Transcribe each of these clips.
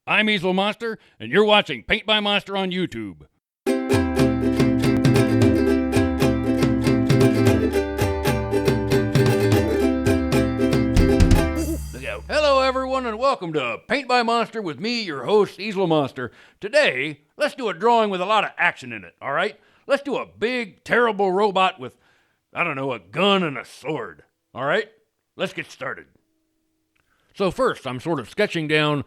I'm Easel Monster, and you're watching Paint by Monster on YouTube. Hello everyone, and welcome to Paint by Monster with me, your host, Easel Monster. Today, let's do a drawing with a lot of action in it, alright? Let's do a big, terrible robot with, a gun and a sword, alright? Let's get started. So first, I'm sort of sketching down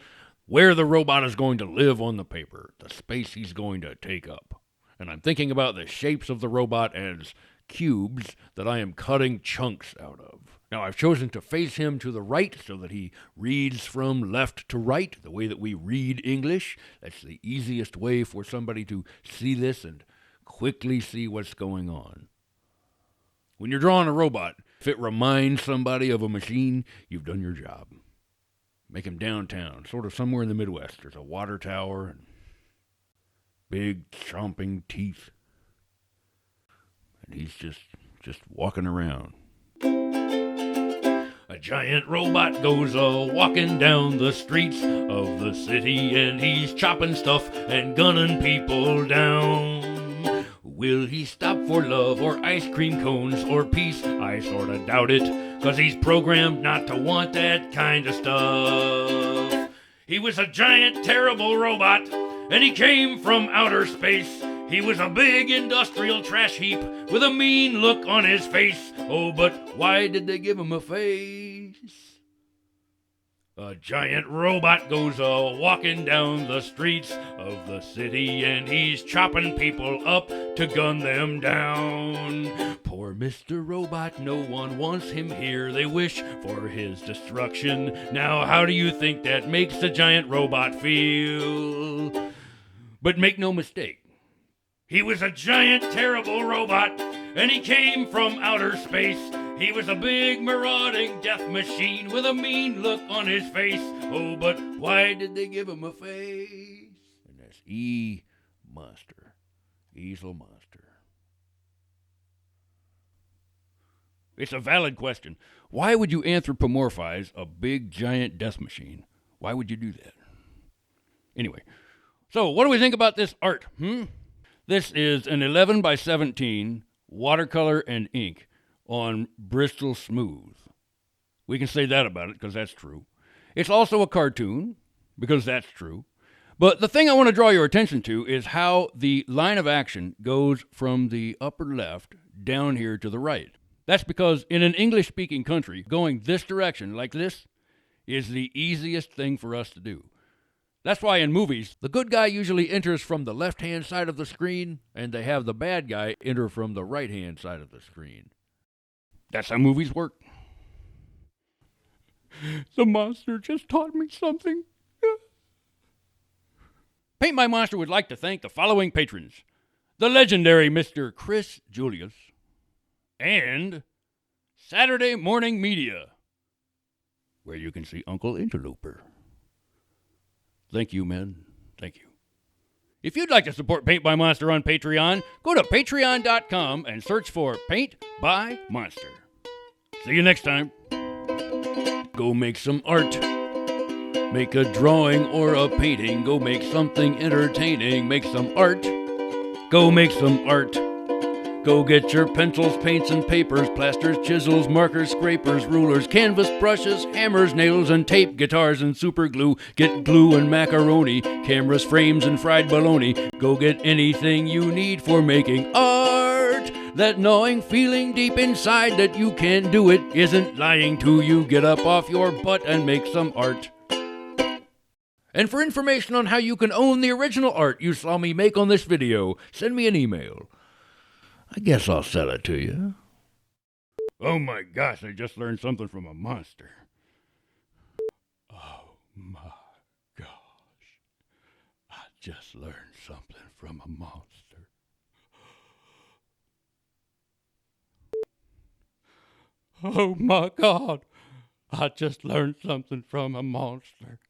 where the robot is going to live on the paper, the space he's going to take up. And I'm thinking about the shapes of the robot as cubes that I am cutting chunks out of. Now, I've chosen to face him to the right so that he reads from left to right, the way that we read English. That's the easiest way for somebody to see this and quickly see what's going on. When you're drawing a robot, if it reminds somebody of a machine, you've done your job. Make him downtown, sort of somewhere in the Midwest. There's a water tower and big chomping teeth. And he's just walking around. A giant robot goes walking down the streets of the city, and he's chopping stuff and gunning people down. Will he stop for love or ice cream cones or peace? I sorta doubt it, 'cause he's programmed not to want that kind of stuff. He was a giant, terrible robot, and he came from outer space. He was a big industrial trash heap with a mean look on his face. Oh, but why did they give him a face? A giant robot goes walking down the streets of the city, and he's chopping people up to gun them down. Poor Mr. Robot, no one wants him here. They wish for his destruction. Now, how do you think that makes the giant robot feel? But make no mistake, he was a giant, terrible robot, and he came from outer space. He was a big, marauding death machine with a mean look on his face. Oh, but why did they give him a face? And that's Monster. Easel Monster. It's a valid question. Why would you anthropomorphize a big, giant death machine? Why would you do that? Anyway, so what do we think about this art? This is an 11 by 17 watercolor and ink on Bristol Smooth. We can say that about it because that's true. It's also a cartoon because that's true. But the thing I want to draw your attention to is how the line of action goes from the upper left down here to the right. That's because in an English-speaking country, going this direction like this is the easiest thing for us to do. That's why in movies, the good guy usually enters from the left-hand side of the screen, and they have the bad guy enter from the right-hand side of the screen. That's how movies work. The monster just taught me something. Paint by Monster would like to thank the following patrons: the legendary Mr. Chris Julius and Saturday Morning Media, where you can see Uncle Interloper. Thank you, men. Thank you. If you'd like to support Paint by Monster on Patreon, go to patreon.com and search for Paint by Monster. See you next time. Go make some art. Make a drawing or a painting. Go make something entertaining. Make some art. Go make some art. Go get your pencils, paints, and papers, plasters, chisels, markers, scrapers, rulers, canvas, brushes, hammers, nails, and tape, guitars, and super glue. Get glue and macaroni, cameras, frames, and fried bologna. Go get anything you need for making art. That gnawing feeling deep inside that you can't do it isn't lying to you. Get up off your butt and make some art. And for information on how you can own the original art you saw me make on this video, send me an email. I guess I'll sell it to you. Oh my gosh, I just learned something from a monster. Oh my gosh. I just learned something from a monster. Oh my God. I just learned something from a monster.